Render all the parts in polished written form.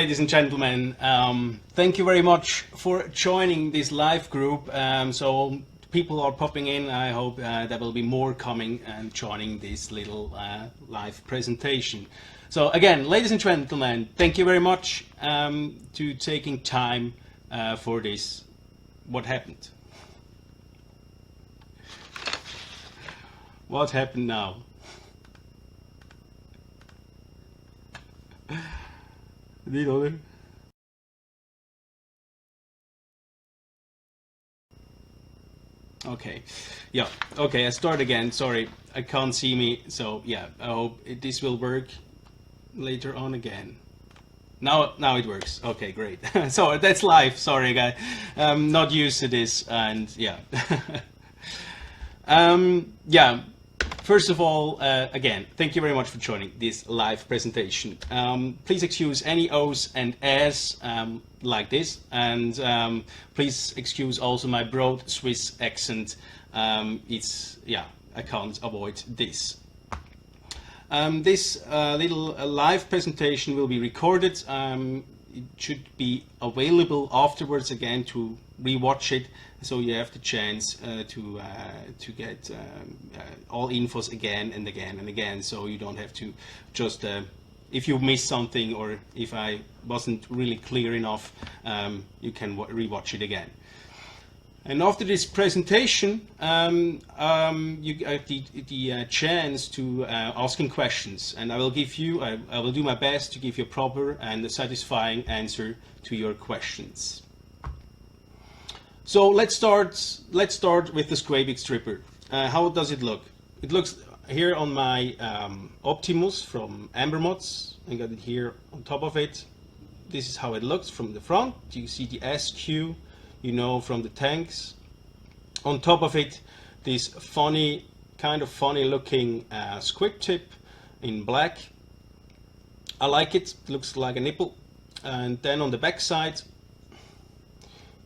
ladies and gentlemen. Thank you very much for joining this live group. So people are popping in. I hope there will be more coming and joining this little live presentation. So again, ladies and gentlemen, thank you very much to taking time for this. What happened? What happened now? Niet hoor. Okay, yeah, okay, I start again. Sorry, I can't see me, so yeah, I hope this will work later on again. Now it works. Okay, great. So that's live. Sorry, guys, I'm not used to this, and yeah. Yeah. First of all, again, thank you very much for joining this live presentation. Please excuse any O's and A's like this, and please excuse also my broad Swiss accent. I can't avoid this. This little live presentation will be recorded. It should be available afterwards again to rewatch it, so you have the chance to get all infos again and again and again, so you don't have to just if you miss something or if I wasn't really clear enough, you can rewatch it again. And after this presentation, you get the chance to asking questions, and I will do my best to give you a proper and a satisfying answer to your questions. So let's start with the SQuape X stripper. How does it look? It looks here on my Optimus from Ambermods. I got it here on top of it. This is how it looks from the front. You see the SQ, you know, from the tanks. On top of it, this kind of funny looking squib tip in black. I like it. It looks like a nipple. And then on the back side,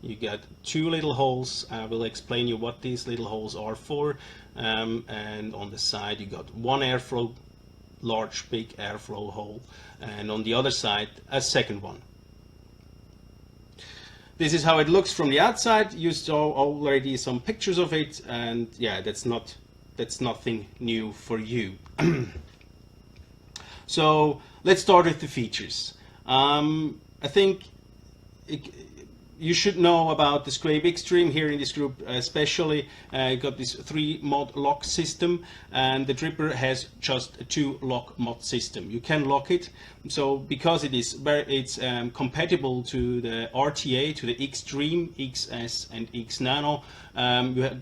you get two little holes. I will explain you what these little holes are for. And on the side you got one airflow, large big airflow hole, and on the other side a second one. This is how it looks from the outside. You saw already some pictures of it, and yeah, that's nothing new for you. So let's start with the features. I think you should know about the SQuape X here in this group, especially. Got this 3-mod lock system, and the dripper has just a 2-lock mod system. You can lock it, so because it's compatible to the RTA, to the Extreme, XS, and X Nano,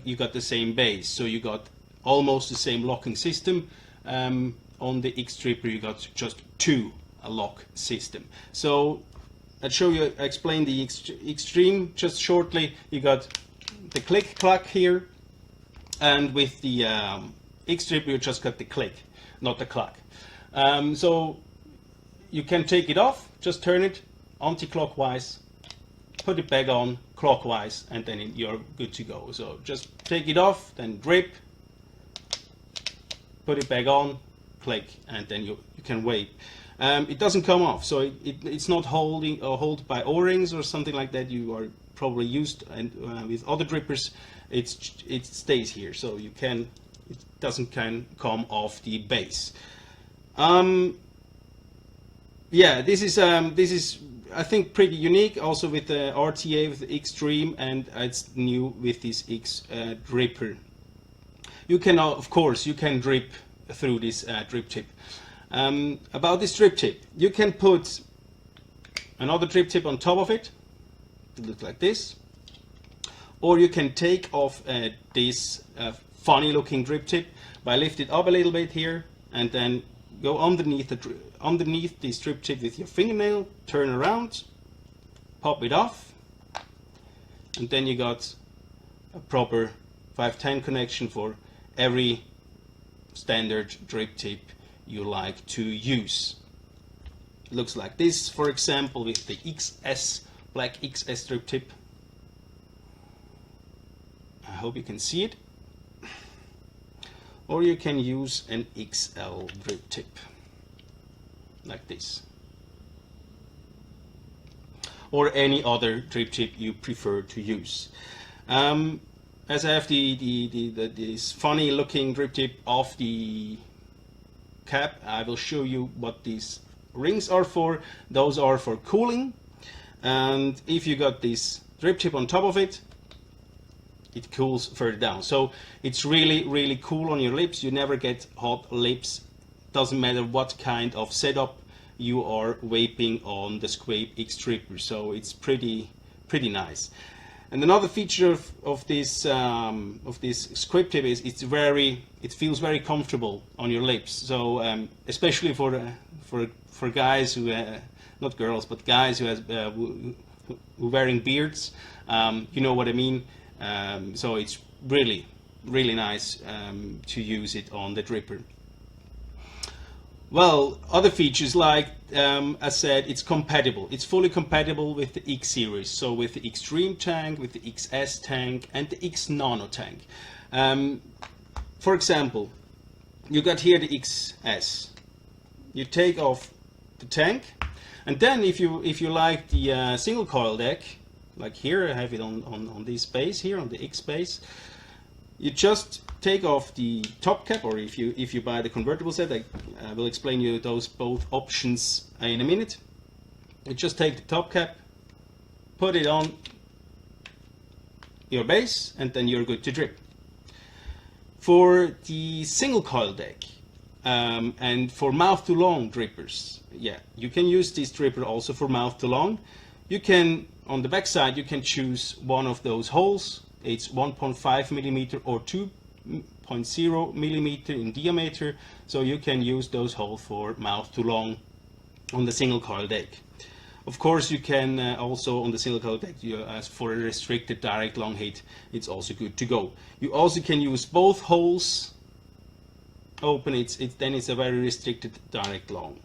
you got the same base. So you got almost the same locking system. On the X dripper, you got just 2 lock system. So I explain the Extreme just shortly. You got the click clack here, and with the X strip you just got the click, not the clack. So you can take it off, just turn it anti-clockwise, put it back on clockwise, and then you're good to go. So just take it off, then drip, put it back on, click, and then you can wait. It doesn't come off, so it's not held by O-rings or something like that. You are probably used, and with other drippers, it stays here, so it doesn't come off the base. Yeah, this is I think pretty unique, also with the RTA, with the Extreme, and it's new with this X dripper. You can, of course, you can drip through this drip tip. About this drip tip, you can put another drip tip on top of it. It looks like this, or you can take off this funny looking drip tip by lift it up a little bit here, and then go underneath this drip tip with your fingernail, turn around, pop it off, and then you got a proper 510 connection for every standard drip tip you like to use. It looks like this, for example, with the XS, black XS drip tip. I hope you can see it. Or you can use an XL drip tip, like this. or any other drip tip you prefer to use. As I have this funny looking drip tip off the cap, I will show you what these rings are for. Those are for cooling, and if you got this drip tip on top of it, it cools further down. So it's really cool on your lips. You never get hot lips. Doesn't matter what kind of setup you are vaping on the SQuape X dripper. So it's pretty nice. And another feature of this SQuape tip is it feels very comfortable on your lips. So especially for guys who not girls but guys who wearing beards, you know what I mean. So it's really nice to use it on the dripper. Well, other features like I said, it's compatible. It's fully compatible with the X series, so with the Extreme tank, with the XS tank, and the X Nano tank. For example, you got here the XS. You take off the tank, and then if you like the single coil deck, like here I have it on this base here, on the X base, you just take off the top cap, or if you buy the convertible set, I will explain you those both options in a minute. You just take the top cap, put it on your base, and then you're good to drip. For the single coil deck and for mouth to long drippers, yeah, you can use this dripper also for mouth to long. You can, on the back side, you can choose one of those holes. It's 1.5 millimeter or 2.0 millimeter in diameter, so you can use those holes for mouth to long on the single coil deck. Of course, you can also on the single coil deck, as for a restricted direct long hit, it's also good to go. You also can use both holes open. Then it's a very restricted direct long.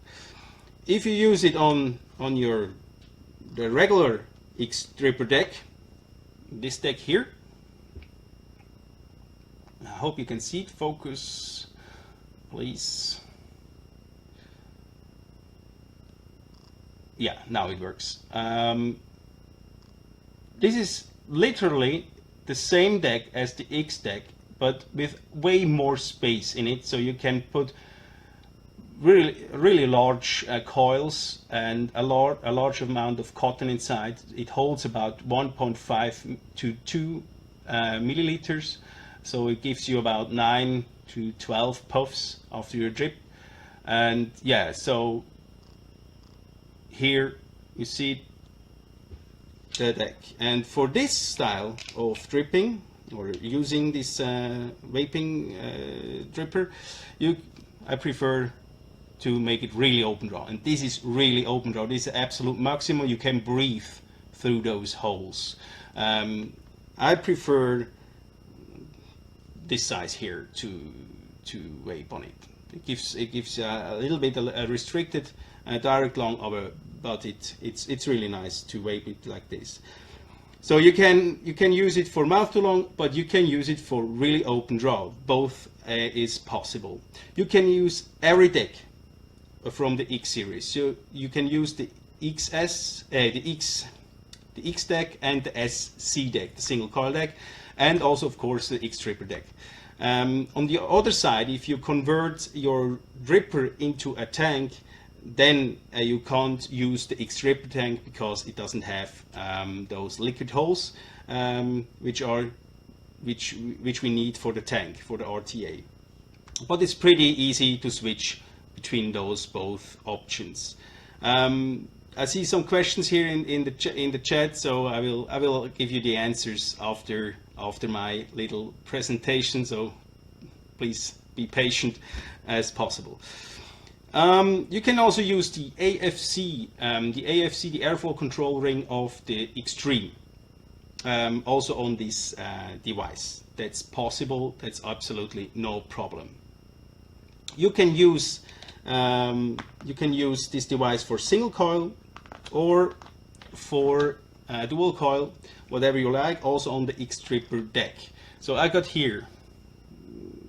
If you use it on the regular X dripper deck, this deck here, I hope you can see it. Focus, please. Yeah, now it works. This is literally the same deck as the X deck, but with way more space in it, so you can put really large coils and a large amount of cotton inside. It holds about 1.5 to 2 milliliters. So it gives you about 9 to 12 puffs after your drip. And yeah, so here you see the deck. And for this style of dripping, or using this vaping dripper, I prefer to make it really open draw. And this is really open draw. This is absolute maximum. You can breathe through those holes. I prefer this size here to vape on it. It gives a little bit a restricted direct long over, but it's really nice to vape it like this. So you can use it for mouth to long, but you can use it for really open draw. Both is possible. You can use every deck from the X series. So you can use the XS, the X deck, and the SC deck, the single coil deck, and also of course the X dripper deck. On the other side, if you convert your dripper into a tank, then you can't use the X dripper tank because it doesn't have those liquid holes which we need for the tank, for the RTA. But it's pretty easy to switch between those both options. I see some questions here in the chat, so I will give you the answers after my little presentation. So please be patient as possible. You can also use the AFC, the airflow control ring of the Extreme, also on this device. That's possible. That's absolutely no problem. You can use this device for single coil or for dual coil, whatever you like, also on the X dripper deck. So I got here,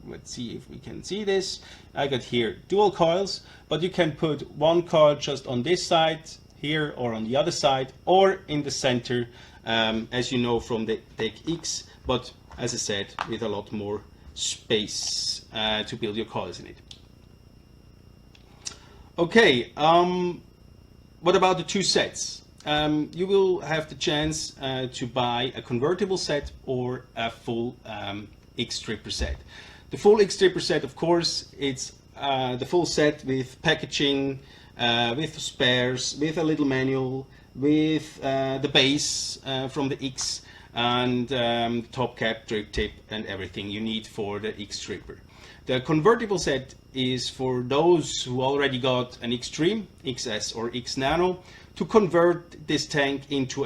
let's see if we can see this, I got here dual coils, but you can put one coil just on this side here or on the other side or in the center, as you know from the Deck X, but as I said, with a lot more space to build your colors in it. Okay, what about the two sets? You will have the chance to buy a convertible set or a full X-stripper set. The full X-stripper set, of course, it's the full set with packaging, with spares, with a little manual, with the base from the X, and top cap, drip tip, and everything you need for the X-stripper. The convertible set is for those who already got an Xtreme, XS or X Nano, to convert this tank into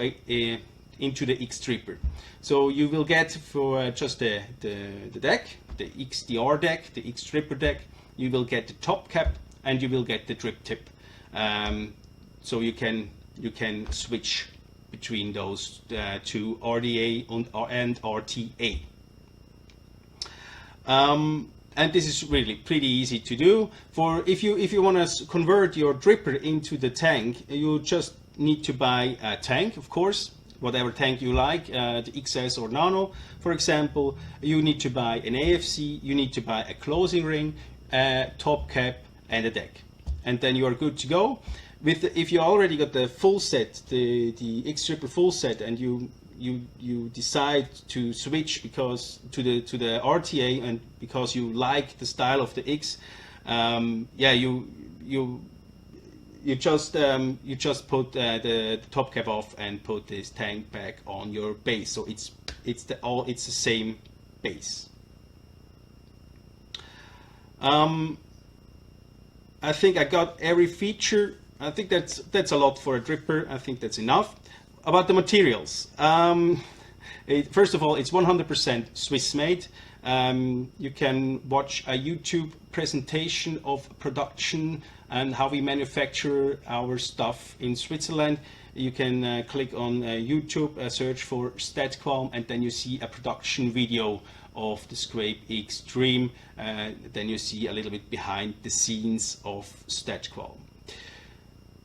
into the X-stripper. So you will get for just the deck, the XDR deck, the X-stripper deck, you will get the top cap and you will get the drip tip. So you can switch between those two, RDA and RTA. And this is really pretty easy to do. For if you want to convert your dripper into the tank, you just need to buy a tank, of course, whatever tank you like, the XS or Nano, for example. You need to buy an AFC, you need to buy a closing ring, a top cap, and a deck, and then you are good to go. If you already got the full set, the X-stripper full set, and you decide to switch because to the RTA and because you like the style of the X, yeah, you just put the top cap off and put this tank back on your base. So it's the same base. I think I got every feature. I think that's a lot for a dripper. I think that's enough. About the materials, first of all, it's 100% Swiss made. You can watch a YouTube presentation of production and how we manufacture our stuff in Switzerland. You can click on YouTube, search for StatQualm, and then you see a production video of the SQuape X-treme. Then you see a little bit behind the scenes of StatQualm.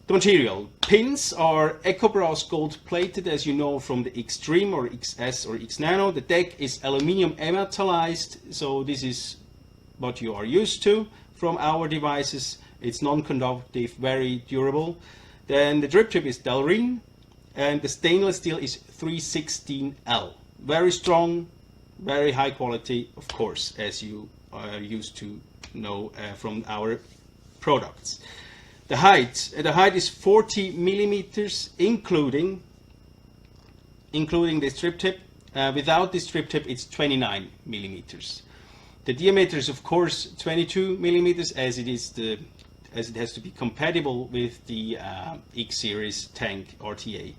The material. Pins are EcoBrass gold plated, as you know from the Xtreme or XS or X Nano. The deck is aluminium emetallized, so this is what you are used to from our devices. It's non-conductive, very durable. Then the drip tip is Delrin, and the stainless steel is 316L. Very strong, very high quality, of course, as you are used to know from our products. The height is 40 millimeters, including the strip tip. Without the strip tip, it's 29 millimeters. The diameter is, of course, 22 millimeters, as it has to be compatible with the X series tank RTA.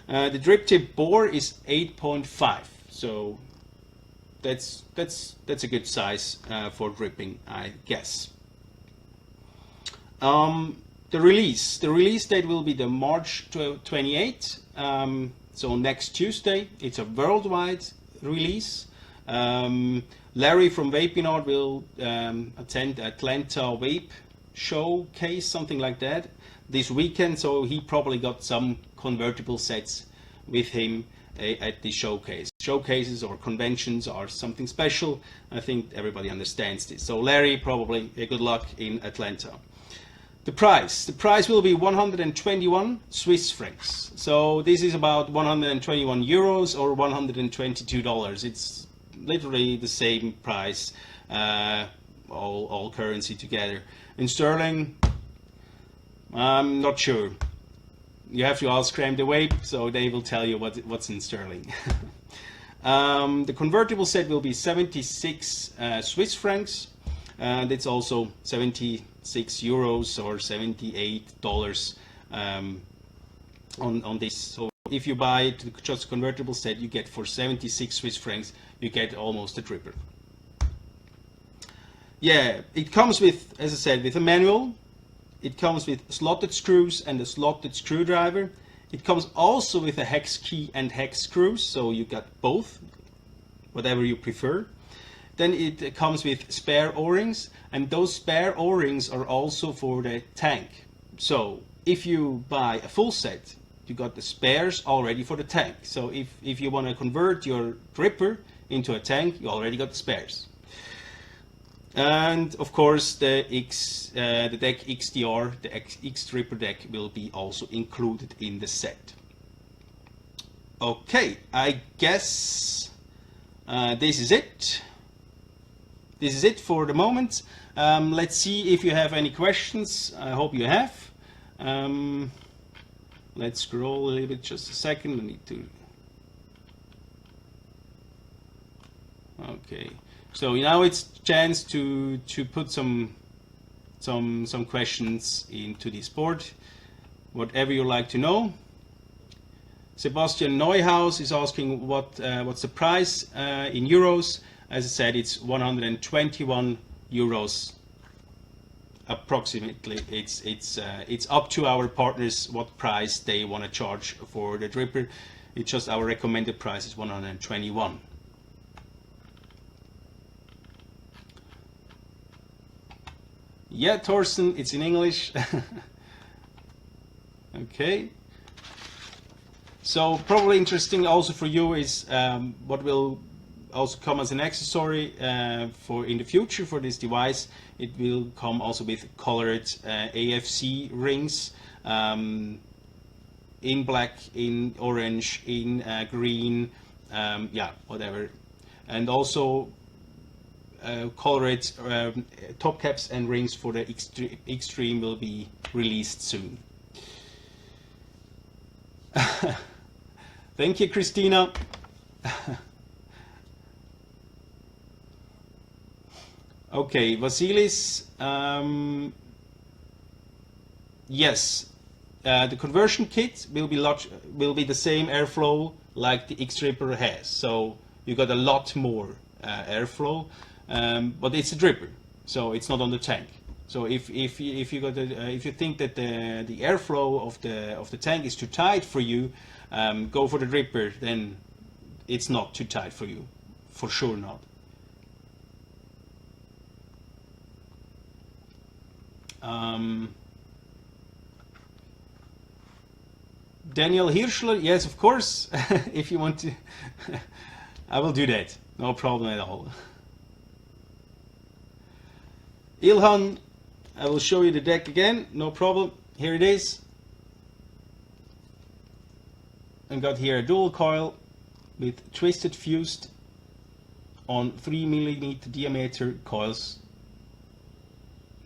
The drip tip bore is 8.5, so that's a good size for dripping, I guess. The release date will be the March 28th, so next Tuesday. It's a worldwide release. Larry from Vapinard will attend Atlanta Vape Showcase, something like that, this weekend, so he probably got some convertible sets with him at the showcase. Showcases or conventions are something special. I think everybody understands this. So Larry, probably good luck in Atlanta. The price will be 121 Swiss francs. So this is about 121 euros or $122. It's literally the same price, all currency together. In sterling, I'm not sure. You have to ask Cram the Vape, so they will tell you what's in sterling. The convertible set will be 76 Swiss francs, and it's also 76 euros or $78 on this. So if you buy it just convertible set, you get for 76 Swiss francs, you get almost a dripper. Yeah, it comes with, as I said, with a manual. It comes with slotted screws and a slotted screwdriver. It comes also with a hex key and hex screws, so you got both, whatever you prefer. Then it comes with spare O-rings, and those spare O-rings are also for the tank. So if you buy a full set, you got the spares already for the tank. So if you want to convert your dripper into a tank, you already got the spares. And of course the deck XDR, the X dripper deck, will be also included in the set. Okay, I guess this is it. This is it for the moment. Let's see if you have any questions. I hope you have. Let's scroll a little bit, just a second. I need to. Okay, so now it's chance to put some questions into this board. Whatever you like to know. Sebastian Neuhaus is asking what's the price in euros. As I said, it's 121 euros approximately. It's up to our partners what price they want to charge for the dripper. It's just our recommended price is 121. Yeah, Thorsten, it's in English. Okay. So probably interesting also for you is what will also come as an accessory for in the future for this device. It will come also with colored AFC rings in black, in orange, in green, yeah, whatever, and also colored top caps and rings for the Extreme will be released soon. Thank you, Christina. Okay, Vasilis. Yes, the conversion kit will be the same airflow like the X-Dripper has. So you got a lot more airflow, but it's a dripper, so it's not on the tank. So if you think that the airflow of the tank is too tight for you, go for the dripper. Then it's not too tight for you, for sure not. Daniel Hirschler, yes, of course. If you want to, I will do that. No problem at all. Ilhan, I will show you the deck again. No problem. Here it is. I got here a dual coil with twisted fused on 3mm diameter coils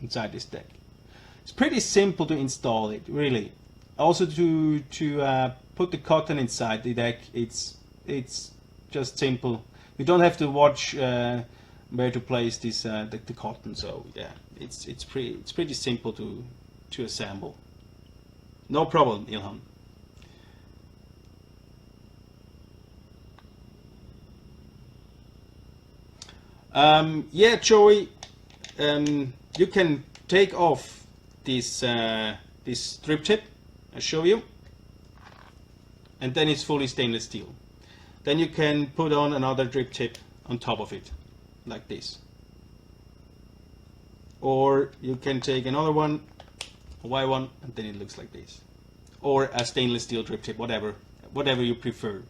inside this deck. It's pretty simple to install it, really. Also to put the cotton inside the deck, it's just simple. You don't have to watch where to place this the cotton. So yeah, it's pretty simple to assemble. No problem, Ilham. Yeah, Joey, you can take off this strip tip. I'll show you, and then it's fully stainless steel. Then you can put on another drip tip on top of it, like this. Or you can take another one, a white one, and then it looks like this. Or a stainless steel drip tip, whatever you prefer.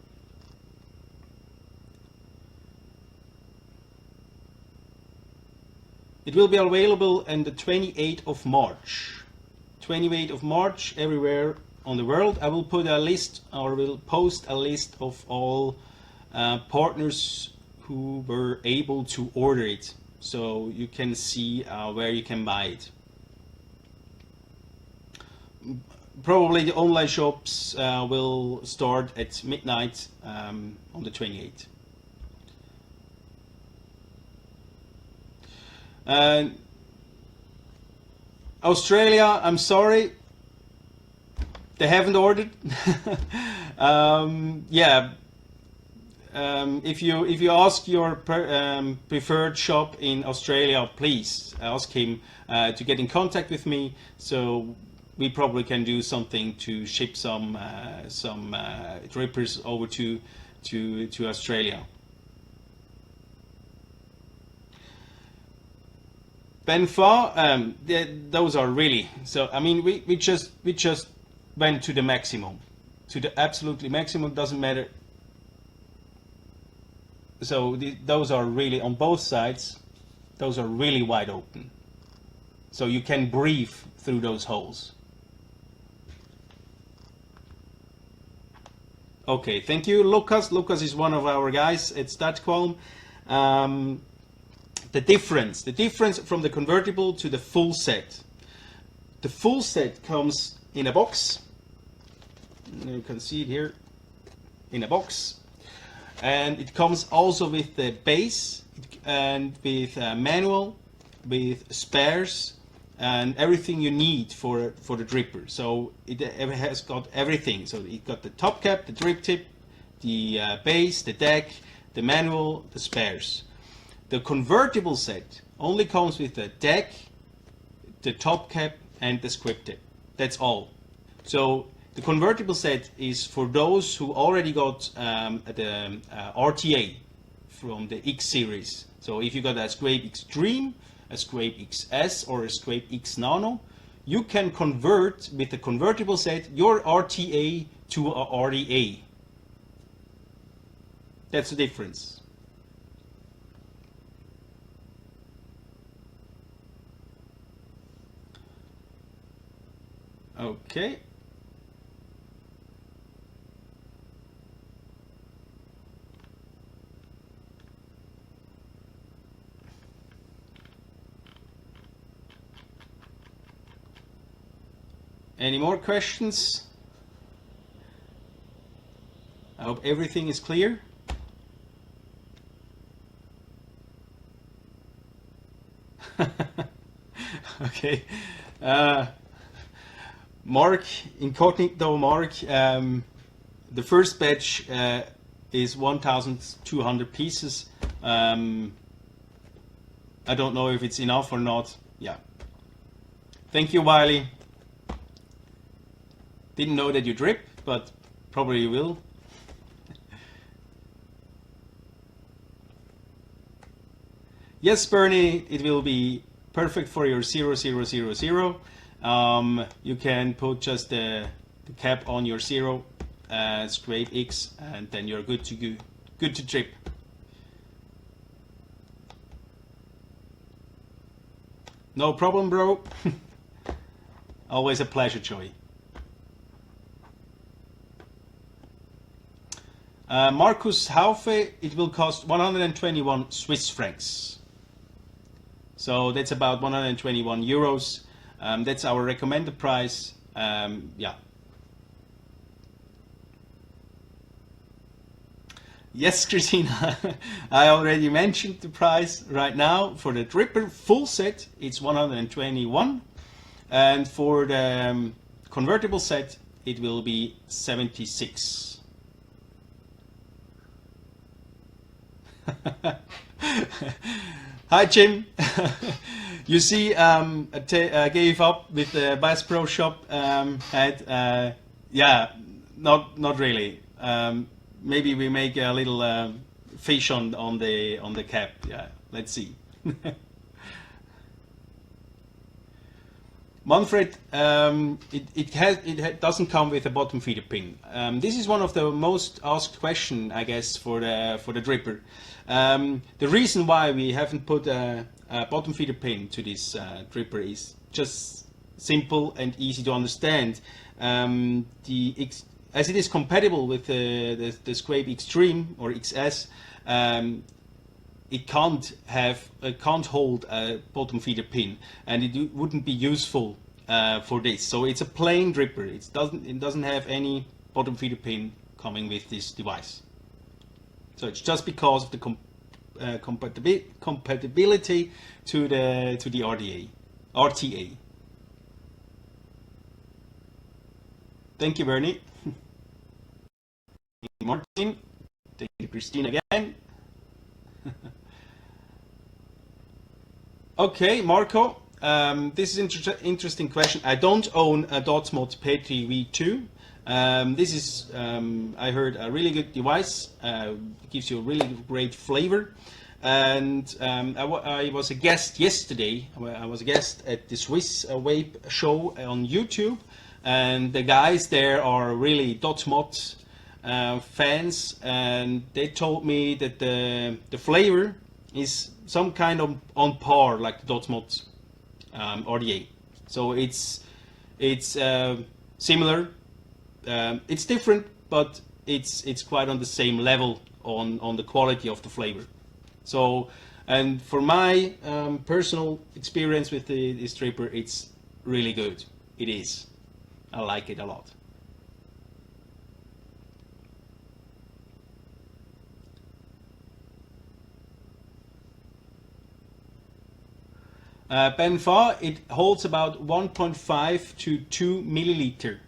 It will be available on the 28th of March. 28th of March everywhere on the world. I will put a list, or will post a list of all partners who were able to order it, so you can see where you can buy it. Probably the online shops will start at midnight on the 28th. Australia, I'm sorry, they haven't ordered. Yeah, if you ask your preferred shop in Australia, please ask him to get in contact with me, so we probably can do something to ship some drippers over to Australia. Benfa, those are really, so I mean we just went to the maximum, to the absolutely maximum, doesn't matter. So those are really on both sides, those are really wide open, so you can breathe through those holes. Okay, thank you, Lucas. Lucas is one of our guys at StatQualm. The difference from the convertible to the full set. The full set comes in a box. You can see it here, in a box. And it comes also with the base and with a manual, with spares, and everything you need for the dripper. So it has got everything. So it got the top cap, the drip tip, the base, the deck, the manual, the spares. The convertible set only comes with the deck, the top cap, and the SQuape tip. That's all. So the convertible set is for those who already got the RTA from the X series. So if you got a SQuape Extreme, a SQuape XS, or a SQuape X Nano, you can convert with the convertible set your RTA to a RDA. That's the difference. Okay. Any more questions? I hope everything is clear. Okay. Mark, incognito Mark, the first batch is 1,200 pieces. I don't know if it's enough or not. Yeah. Thank you, Wiley. Didn't know that you drip, but probably you will. Yes, Bernie, it will be perfect for your 0000. You can put just the cap on your 0, SQuape X, and then you're good to go, good to trip. No problem, bro. Always a pleasure, Joey. Marcus Haufe, it will cost 121 Swiss francs. So that's about 121 euros. That's our recommended price. Yeah. Yes, Christina, I already mentioned the price right now. For the dripper full set, it's 121. And for the convertible set, it will be 76. Hi, Jim. You see, I gave up with the Bass Pro Shop ad. Yeah, not really. Maybe we make a little fish on the cap. Yeah, let's see. Manfred, it doesn't come with a bottom feeder pin. This is one of the most asked question, I guess, for the dripper. The reason why we haven't put a bottom feeder pin to this dripper is just simple and easy to understand. As it is compatible with the SQuape Extreme or XS, it can't hold a bottom feeder pin, and it wouldn't be useful for this. So it's a plain dripper. It doesn't have any bottom feeder pin coming with this device. So it's just because of the compatibility to the RTA. Thank you, Bernie. Thank you, Martin. Thank you, Christine, again. Okay, Marco, this is interesting question. I don't own a Dotsmod Petri V2. This is, I heard, a really good device. Gives you a really great flavor. And I was a guest yesterday. I was a guest at the SQuape show on YouTube, and the guys there are really .mod fans, and they told me that the flavor is some kind of on par like the .mod RDA. So it's similar. It's different, but it's quite on the same level on the quality of the flavor. So, and for my personal experience with the stripper, it's really good. It is. I like it a lot. Benfa, it holds about 1.5 to 2 milliliter.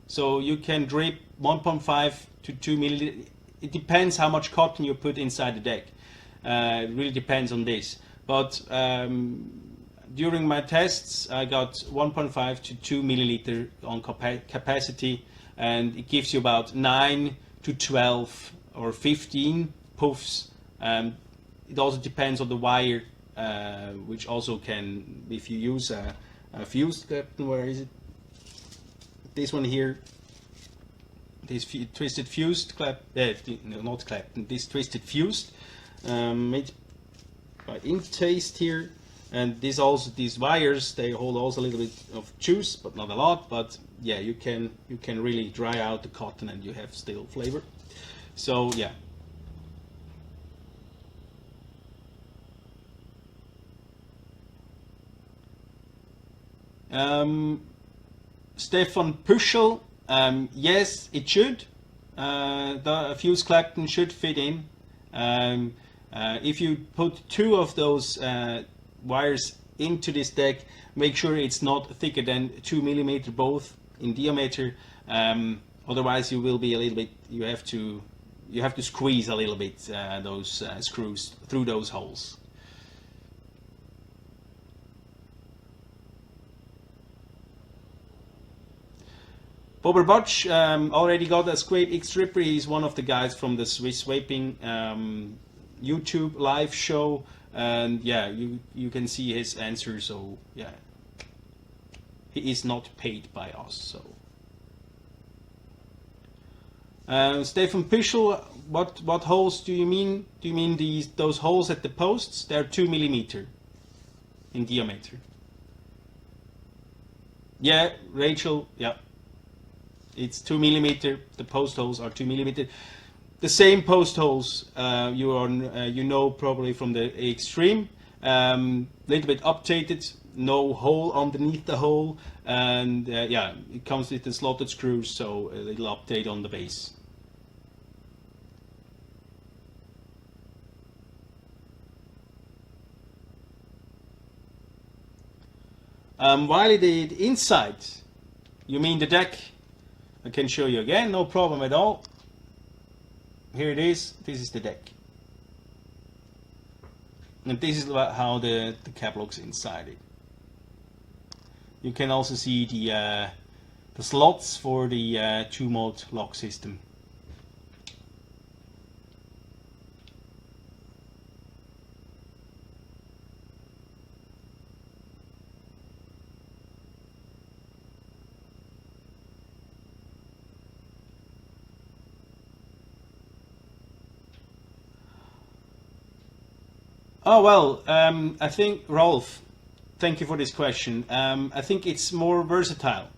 So you can drip 1.5 to 2 milliliter. It depends how much cotton you put inside the deck. It really depends on this. But during my tests, I got 1.5 to 2 milliliter on capacity, and it gives you about 9 to 12 or 15 puffs. It also depends on the wire. Which also can, if you use a fused clapton, where is it? This one here, this twisted fused not clapton, this twisted fused, made by Intaste here, and these wires, they hold also a little bit of juice, but not a lot. But yeah, you can really dry out the cotton and you have still flavor. So yeah. Stefan Puschel, yes, it should. The fused clapton should fit in. If you put 2 of those wires into this deck, make sure it's not thicker than 2 millimeter both in diameter. Otherwise, you will be a little bit. You have to squeeze a little bit those screws through those holes. Bobber Butch already got a SQuape X stripper. He's one of the guys from the Swiss Swaping YouTube live show, and yeah, you can see his answer. So yeah, he is not paid by us. So Stefan Pischel, what holes do you mean? Do you mean those holes at the posts? They're 2 millimeter in diameter. Yeah, Rachel. Yeah. It's 2 millimeter. The post holes are 2 millimeter. The same post holes you know probably from the Extreme. Little bit updated. No hole underneath the hole, and yeah, it comes with the slotted screws. So a little update on the base. While the inside, you mean the deck? I can show you again, no problem at all. Here it is. This is the deck, and this is how the cap looks inside it. You can also see the slots for the 2-mode lock system. Oh well, I think Rolf, thank you for this question. I think it's more versatile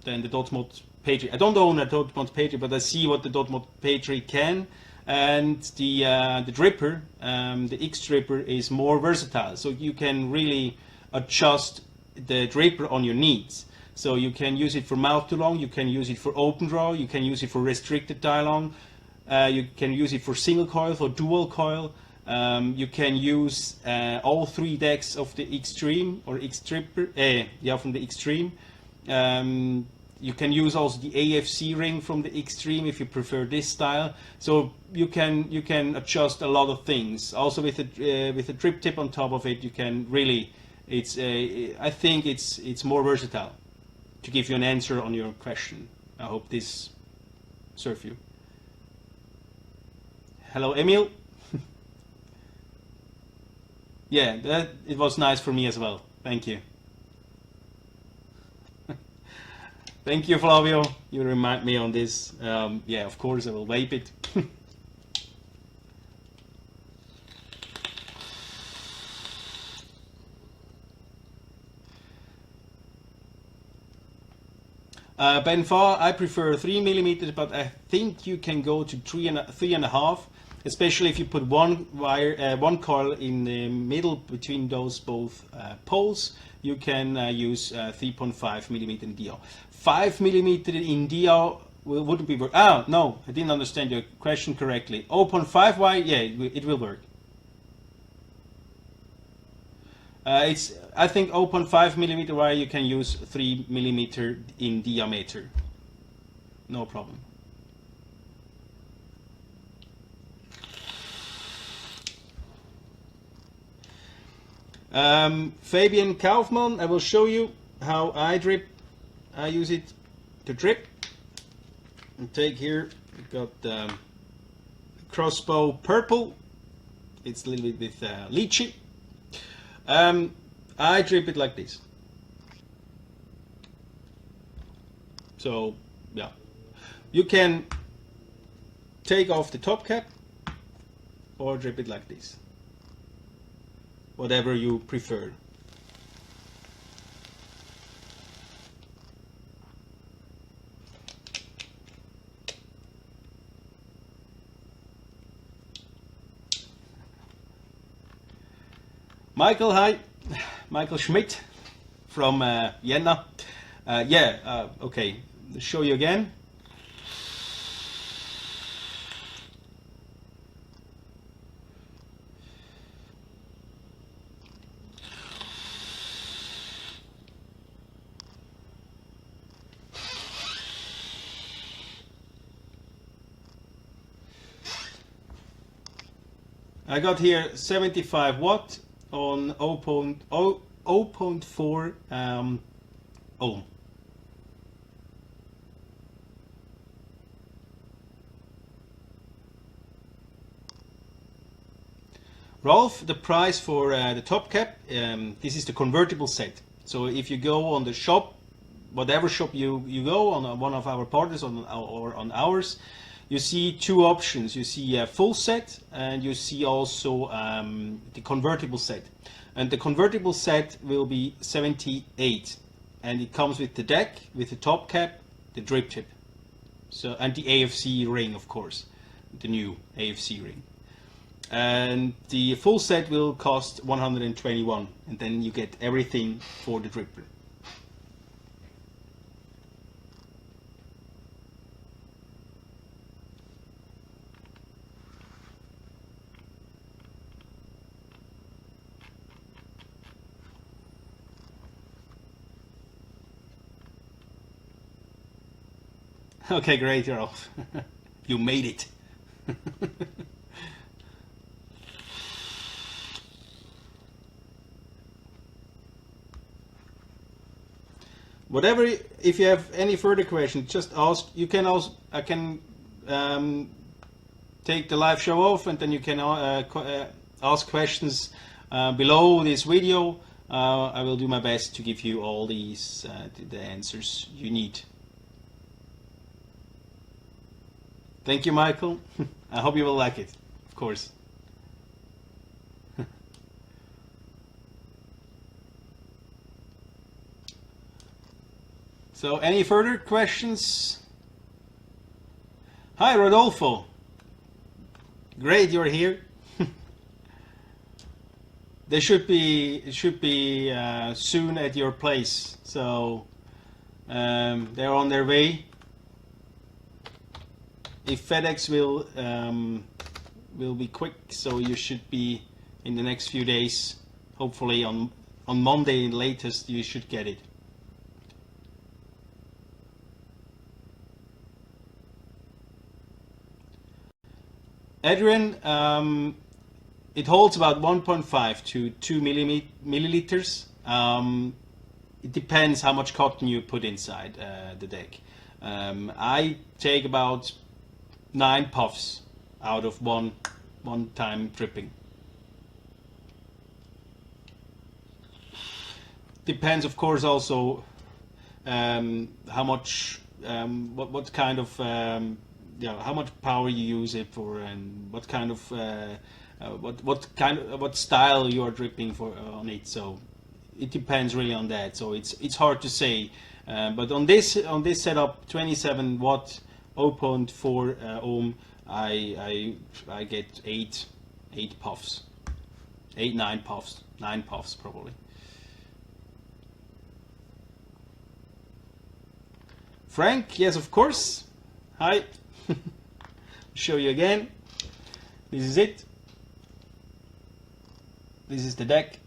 than the .mod Patriot. I don't own a .mod Patriot, but I see what the .mod Patriot can, and the dripper, the X dripper, is more versatile. So you can really adjust the dripper on your needs. So you can use it for mouth to long, you can use it for open draw, you can use it for restricted tie long, you can use it for single coil, for dual coil. You can use all 3 decks of the Extreme or X Tripper, from the Extreme. You can use also the AFC ring from the Extreme if you prefer this style. So you can adjust a lot of things. Also with a drip tip on top of it, you can really. I think it's more versatile. To give you an answer on your question, I hope this serves you. Hello, Emil. Yeah, it was nice for me as well. Thank you. Thank you, Flavio. You remind me on this. Yeah, of course I will vape it. Ben Fa, I prefer 3 mm, but I think you can go to 3.5, especially if you put one wire, one coil in the middle between those both poles. You can use 3.5 mm in DO. 5 mm in DO wouldn't be work. Ah, no, I didn't understand your question correctly. 0.5 wire, yeah, it will work. I think 0.5 mm wire you can use 3 mm in diameter. No problem. Fabian Kaufmann, I will show you how I drip. I use it to drip. And take here, we got crossbow purple. It's a little bit with lychee. I drip it like this. So, yeah. You can take off the top cap or drip it like this. Whatever you prefer. Michael, hi. Michael Schmidt from Vienna. Okay. Show you again. I got here 75 watt on 0.4 ohm. Rolf, the price for the top cap, this is the convertible set. So if you go on the shop, whatever shop you go on one of our partners or on ours, you see two options. You see a full set and you see also the convertible set. And the convertible set will be 78, and it comes with the deck, with the top cap, the drip tip, so and the AFC ring, of course, the new AFC ring. And the full set will cost 121, and then you get everything for the dripper. Okay, great, Rolf. You made it. Whatever, if you have any further questions, just ask. You can also, I can take the live show off, and then you can ask questions below this video. I will do my best to give you all these the answers you need. Thank you, Michael. I hope you will like it, of course. So, any further questions? Hi, Rodolfo. Great, you're here. They should be. It should be soon at your place. So they're on their way. If FedEx will be quick, so you should be in the next few days. Hopefully on Monday latest, you should get it. Adrian, it holds about 1.5 to 2 milliliters. It depends how much cotton you put inside the deck. I take about 9 puffs out of one time dripping. depends, of course, also how much, what kind of, yeah, how much power you use it for, and what kind of, what style you are dripping for on it. So it depends really on that. So it's hard to say. But on this setup, 27 watt, 0.4 ohm, I get 8 puffs, 9 puffs, 9 puffs probably. Frank, yes, of course. Hi. Show you again. This is it. This is the deck.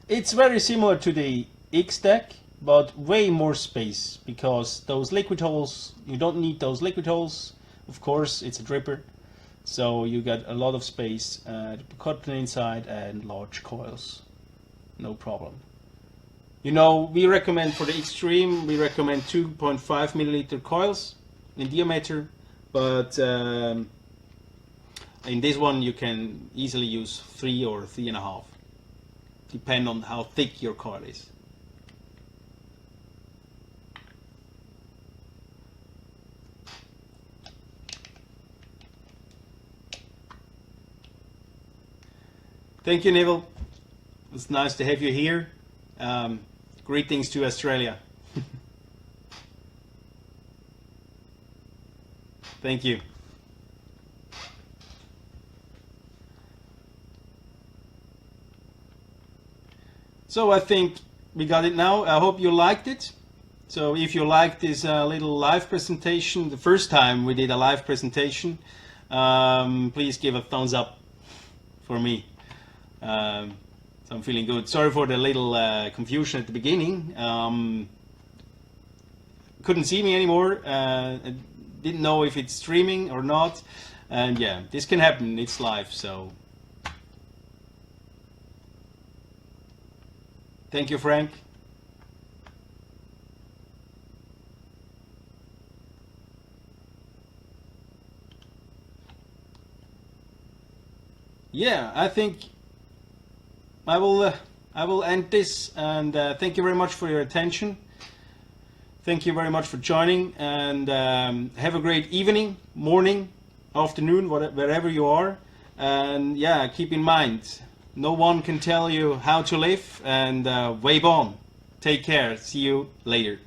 It's very similar to the X deck, but way more space, because those liquid holes, you don't need those liquid holes. Of course, it's a dripper, so you get a lot of space, cotton inside, and large coils. No problem. You know, we recommend for the Extreme, we recommend 2.5 milliliter coils in diameter, but in this one you can easily use 3 or 3.5, depend on how thick your coil is. Thank you, Neville. It's nice to have you here. Greetings to Australia. Thank you. So I think we got it now. I hope you liked it. So if you liked this little live presentation, the first time we did a live presentation, please give a thumbs up for me. So I'm feeling good. Sorry for the little confusion at the beginning. Couldn't see me anymore. I didn't know if it's streaming or not. And yeah, this can happen. It's live. So thank you, Frank. Yeah, I think I will end this, and thank you very much for your attention. Thank you very much for joining, and have a great evening, morning, afternoon, wherever you are. And yeah, keep in mind, no one can tell you how to live, and wave on. Take care. See you later.